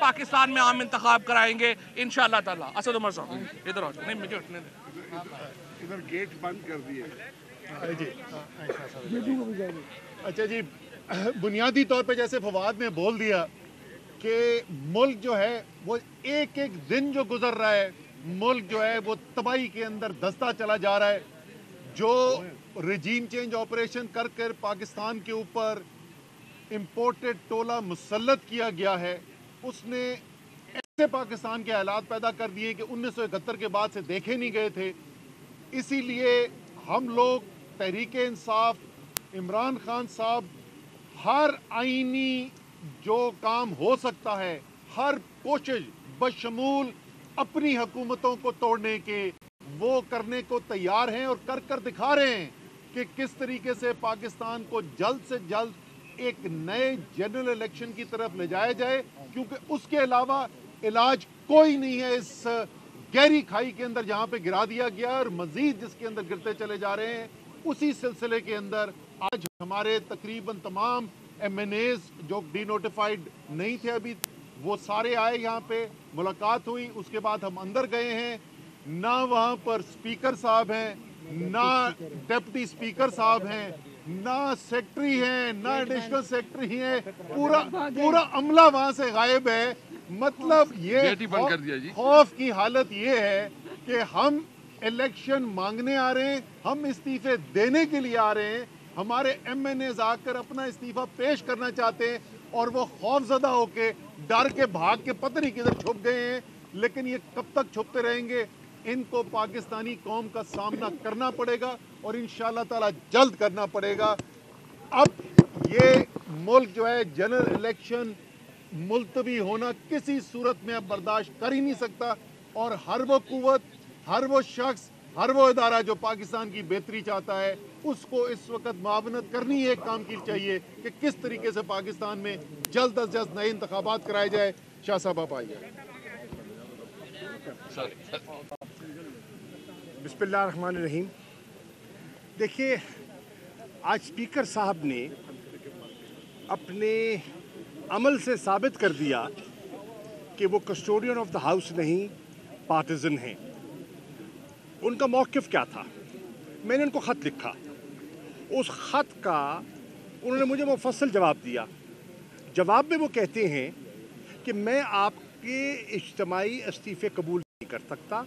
पाकिस्तान में आम इंतखाब कराएंगे इंशाअल्लाह ताला। असद उमर साहब इधर आओ, नहीं मुझे उठने दे, इधर गेट बंद कर दिए जी। अच्छा जी, बुनियादी तौर पे जैसे फवाद ने बोल दिया कि मुल्क जो है वो एक एक दिन जो गुजर रहा है, मुल्क जो है वो तबाही के अंदर धंसता चला जा रहा है। जो रजीम चेंज ऑपरेशन कर कर पाकिस्तान के ऊपर इम्पोर्टेड टोला मुसल्लत किया गया है, उसने ऐसे पाकिस्तान के हालात पैदा कर दिए कि 1971 के बाद से देखे नहीं गए थे। इसीलिए हम लोग तहरीक इंसाफ, इमरान खान साहब हर आईनी जो काम हो सकता है, हर कोशिश बशमूल अपनी हुकूमतों को तोड़ने के वो करने को तैयार हैं और कर कर दिखा रहे हैं कि किस तरीके से पाकिस्तान को जल्द से जल्द एक नए जनरल इलेक्शन की तरफ ले जाया जाए, क्योंकि उसके अलावा इलाज कोई नहीं है इस गहरी खाई के अंदर जहां पे गिरा दिया गया और मजीद जिसके अंदर गिरते चले जा रहे हैं। उसी सिलसिले के अंदर आज हमारे तकरीबन तमाम MNAs जो डीनोटिफाइड नहीं थे अभी, वो सारे आए, यहाँ पे मुलाकात हुई। उसके बाद हम अंदर गए हैं, ना वहाँ पर स्पीकर साहब हैं, ना डिप्टी स्पीकर साहब हैं, ना सेक्रेटरी हैं, ना एडिशनल सेक्रेटरी हैं, पूरा अमला वहाँ से गायब है। मतलब ये खौफ की हालत ये है कि हम इलेक्शन मांगने आ रहे हैं, हम इस्तीफे देने के लिए आ रहे हैं, हमारे MNAs आकर अपना इस्तीफा पेश करना चाहते हैं और वो खौफजदा होके डर के भाग के पता नहीं किधर छुप गए हैं। लेकिन ये कब तक छुपते रहेंगे? इनको पाकिस्तानी कौम का सामना करना पड़ेगा और इंशाअल्लाह ताला जल्द करना पड़ेगा। अब ये मुल्क जो है जनरल इलेक्शन मुलतवी होना किसी सूरत में अब बर्दाश्त कर ही नहीं सकता और हर वो कुव्वत, हर वो शख्स, हर वो इदारा जो पाकिस्तान की बेहतरी चाहता है, उसको इस वक्त मुआवनत करनी है, काम की चाहिए कि किस तरीके से पाकिस्तान में जल्द अज जल्द नए इंतखाबात कराए जाए। शाह साहब आप आइए। बिस्मिल्लाहिर्रहमानिर्रहीम। देखिए, आज स्पीकर साहब ने अपने अमल से साबित कर दिया कि वो कस्टोडियन ऑफ द हाउस नहीं, पार्टिजन हैं। उनका मौक़िफ़ क्या था? मैंने उनको ख़त लिखा, उस ख़त का उन्होंने मुझे मुफस्सल जवाब दिया। जवाब में वो कहते हैं कि मैं आपके इज्तिमाई इस्तीफ़े कबूल नहीं कर सकता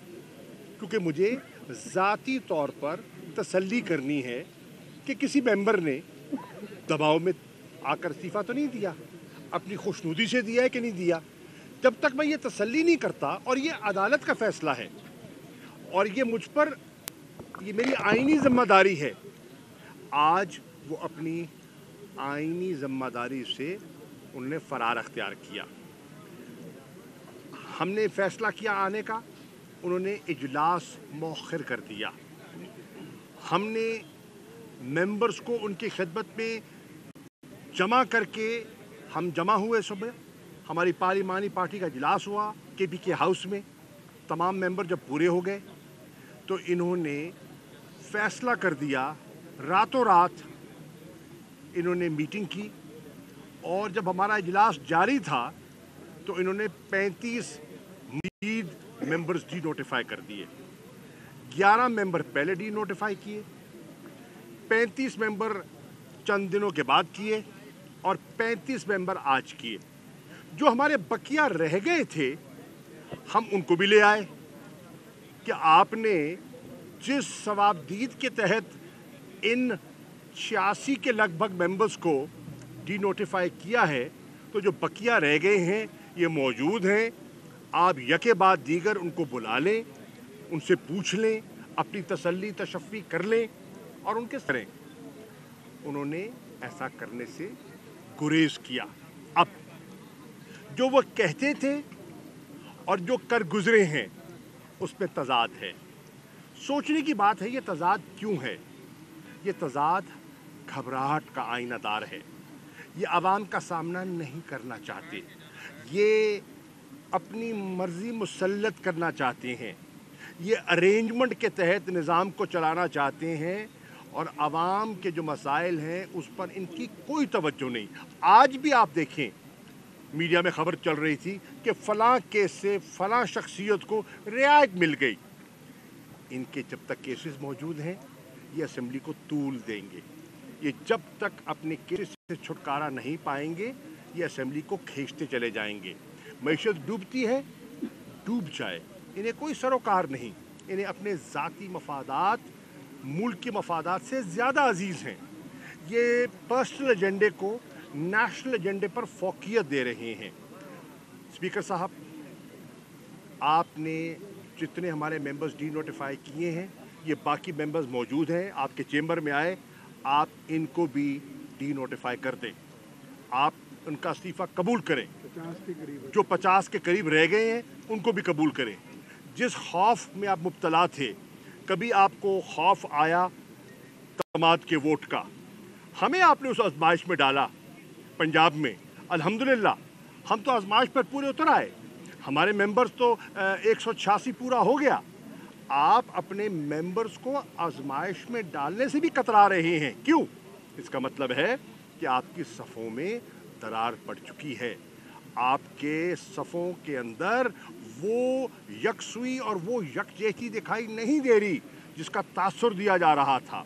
क्योंकि मुझे ज़ाती तौर पर तसल्ली करनी है कि किसी मेंबर ने दबाव में आकर इस्तीफ़ा तो नहीं दिया, अपनी खुशनुदी से दिया है कि नहीं दिया। जब तक मैं ये तसल्ली नहीं करता, और ये अदालत का फ़ैसला है और ये मुझ पर, ये मेरी आईनी ज़िम्मेदारी है। आज वो अपनी आईनी ज़िम्मेदारी से उन्होंने फ़रार अख्तियार किया। हमने फ़ैसला किया आने का, उन्होंने इजलास मौखर कर दिया। हमने मेंबर्स को उनकी खिदमत में जमा करके हम जमा हुए। सुबह हमारी पार्लिमानी पार्टी का इजलास हुआ KPK हाउस में। तमाम मेंबर जब पूरे हो गए तो इन्होंने फ़ैसला कर दिया, रातों रात इन्होंने मीटिंग की और जब हमारा इजलास जारी था तो इन्होंने 35 मज़ीद मेंबर्स डी नोटिफाई कर दिए। 11 मेंबर पहले डी नोटिफाई किए, 35 मेंबर चंद दिनों के बाद किए और 35 मेंबर आज किए। जो हमारे बकिया रह गए थे हम उनको भी ले आए कि आपने जिस सवाबदीद के तहत इन 86 के लगभग मेंबर्स को डी नोटिफाई किया है, तो जो बकिया रह गए हैं ये मौजूद हैं। आप यके बाद दीगर उनको बुला लें, उनसे पूछ लें, अपनी तसल्ली तशफ़ी कर लें और उनके करें। उन्होंने ऐसा करने से गुरेज किया। अब जो वो कहते थे और जो कर गुजरे हैं उसमें तज़ाद है। सोचने की बात है ये तज़ाद क्यों है? ये तज़ाद घबराहट का आईनादार है। ये आवाम का सामना नहीं करना चाहते, ये अपनी मर्ज़ी मुसल्लत करना चाहते हैं, ये अरेंजमेंट के तहत निज़ाम को चलाना चाहते हैं और आवाम के जो मसाइल हैं उस पर इनकी कोई तवज्जो नहीं। आज भी आप देखें मीडिया में खबर चल रही थी कि फलां केस से फलां शख्सियत को रियायत मिल गई। इनके जब तक केसेस मौजूद हैं ये असेंबली को तूल देंगे। ये जब तक अपने केस से छुटकारा नहीं पाएंगे ये असेंबली को खींचते चले जाएंगे। मईशत डूबती है, डूब जाए, इन्हें कोई सरोकार नहीं। इन्हें अपने ज़ाती मफादात मुल्क के मफादात से ज़्यादा अजीज़ हैं। ये पर्सनल एजेंडे को नेशनल एजेंडे पर फोकियत दे रहे हैं। स्पीकर साहब, आपने जितने हमारे मेंबर्स डी नोटिफाई किए हैं ये बाकी मेंबर्स मौजूद हैं, आपके चेंबर में आए, आप इनको भी डी नोटिफाई कर दें। आप उनका इस्तीफ़ा कबूल करें। जो 50 के करीब रह गए हैं उनको भी कबूल करें। जिस खौफ में आप मुब्तला थे, कभी आपको खौफ आया तमाद के वोट का, हमें आपने उस आजमाइश में डाला पंजाब में। अल्हम्दुलिल्लाह हम तो आजमाइश पर पूरे उतर आए। हमारे मेंबर्स तो 186 पूरा हो गया। आप अपने मेंबर्स को आजमाइश में डालने से भी कतरा रहे हैं। क्यों? इसका मतलब है कि आपकी सफ़ों में दरार पड़ चुकी है। आपके सफ़ों के अंदर वो यकसुई और वो यकजहती दिखाई नहीं दे रही जिसका तासुर दिया जा रहा था।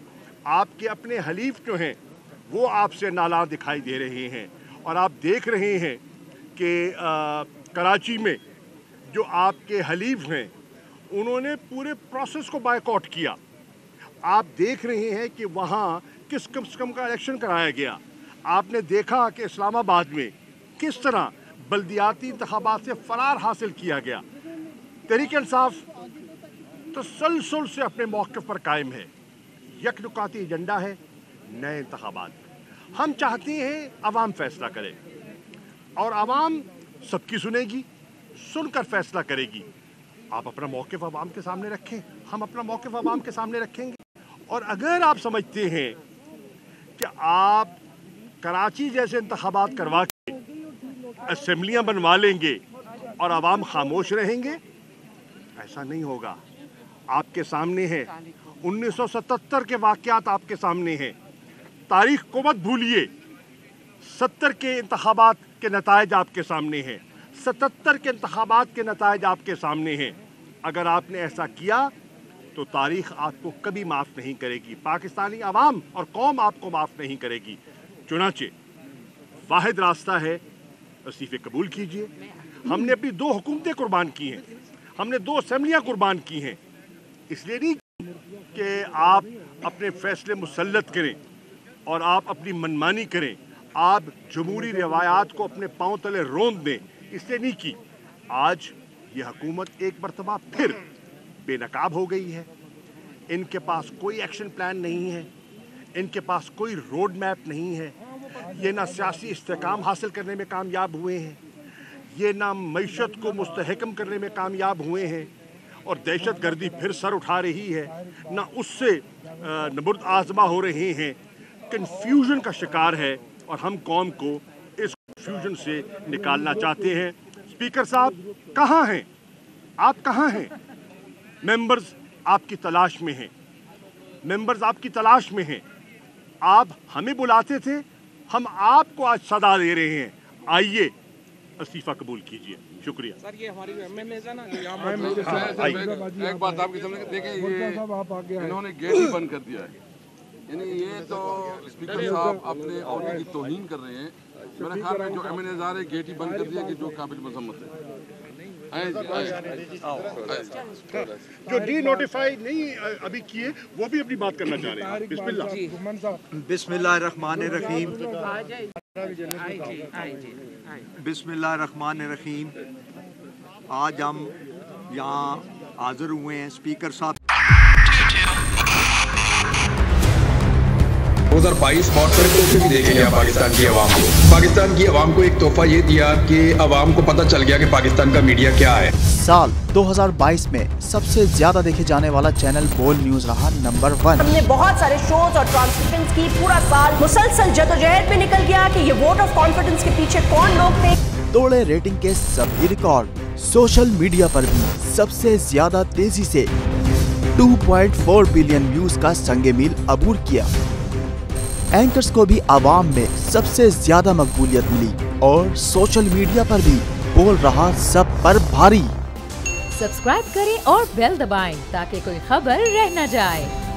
आपके अपने हलीफ जो हैं वो आपसे नाला दिखाई दे रहे हैं। और आप देख रहे हैं कि कराची में जो आपके हलीफ हैं उन्होंने पूरे प्रोसेस को बायकॉट किया। आप देख रहे हैं कि वहाँ किस किस्म का इलेक्शन कराया गया। आपने देखा कि इस्लामाबाद में किस तरह बल्दियाती इंतखाबात से फरार हासिल किया गया। तहरीक इंसाफ तसलसल से अपने मौक़िफ़ पर कायम है। यकनुकाती एजेंडा है नए इंतखाबात। हम चाहते हैं अवाम फैसला करे और अवाम सबकी सुनेगी, सुनकर फैसला करेगी। आप अपना मौक़िफ़ अवाम के सामने रखें, हम अपना मौक़िफ़ अवाम के सामने रखेंगे। और अगर आप समझते हैं कि आप कराची जैसे इंतखाबात करवा के असेंबलियाँ बनवा लेंगे और अवाम खामोश रहेंगे, ऐसा नहीं होगा। आपके सामने है 1977 के वाक़यात आपके सामने हैं। तारीख़ को मत भूलिए। 70 के इंतखाबात के नताइज आपके सामने हैं। 77 के इंतखाबात के नताइज आपके सामने हैं। अगर आपने ऐसा किया तो तारीख़ आपको कभी माफ़ नहीं करेगी। पाकिस्तानी अवाम और कौम आपको माफ़ नहीं करेगी। चुनाचे वाहिद रास्ता है, इस्तीफ़े कबूल कीजिए। हमने अपनी 2 हुकूमतें कुर्बान की हैं, हमने 2 असेंबलियाँ कुर्बान की हैं। इसलिए नहीं कि आप अपने फ़ैसले मुसल्लत करें और आप अपनी मनमानी करें, आप जमहूरी रवायात को अपने पाँव तले रोंद दें। इसलिए नहीं की। आज ये हुकूमत एक मरतबा फिर बेनकाब हो गई है। इनके पास कोई एक्शन प्लान नहीं है, इनके पास कोई रोड मैप नहीं है। ये ना सियासी इस्तेकाम हासिल करने में कामयाब हुए हैं, ये ना मईशत को मुस्तहकम करने में कामयाब हुए हैं, और दहशत गर्दी फिर सर उठा रही है, ना उससे नबुर्द आज़मा हो रहे हैं। कन्फ्यूजन का शिकार है और हम कौम को इस कन्फ्यूजन से निकालना चाहते हैं। स्पीकर साहब कहाँ हैं? आप कहाँ हैं? मेंबर्स आपकी तलाश में हैं, मेंबर्स आपकी तलाश में हैं। आप हमें बुलाते थे, हम आपको आज सदा दे रहे हैं। आइए इस्तीफ़ा कबूल कीजिए। शुक्रिया सर। ये हमारी एमएनएज़ है ना, एक बात आपके सामने देखें, ये इन्होंने गेट ही बंद कर दिया है। यानी ये तो स्पीकर साहब अपने अहदे की तौहीन कर रहे हैं। मेरे ख्याल में जो एमएनएज़ आ रहे गेट ही बंद कर दिया कि जो काबिल मजम्मत है। जो डी नोटिफाई नहीं अभी किए वो भी अपनी बात करना चाह रहे हैं। बिस्मिल्लाह। बिस्मिल्लाहिर्रहमानिर्रहीम। बिस्मिल्लाहिर्रहमानिर्रहीम। आज हम यहाँ हाजिर हुए हैं स्पीकर साहब 2022 मौसम को भी देखेंगे पाकिस्तान की आवाम को। पाकिस्तान की आवाम को एक तोहफा ये दिया कि आवाम को पता चल गया कि पाकिस्तान का मीडिया क्या है। साल 2022 में सबसे ज्यादा देखे जाने वाला चैनल बोल न्यूज रहा नंबर 1। हमने बहुत सारे शोज और ट्रांसमिशंस की। पूरा साल मुसलसल जदोजहद में निकल गया कि ये वोट ऑफ कॉन्फिडेंस के पीछे कौन लोग थे। तोड़े रेटिंग के सभी रिकॉर्ड। सोशल मीडिया पर भी सबसे ज्यादा तेजी से 2.4 बिलियन व्यूज का संगे मील अबूर किया। एंकर्स को भी आवाम में सबसे ज्यादा मकबूलियत मिली। और सोशल मीडिया पर भी बोल रहा सब पर भारी। सब्सक्राइब करें और बेल दबाएं ताकि कोई खबर रह न जाए।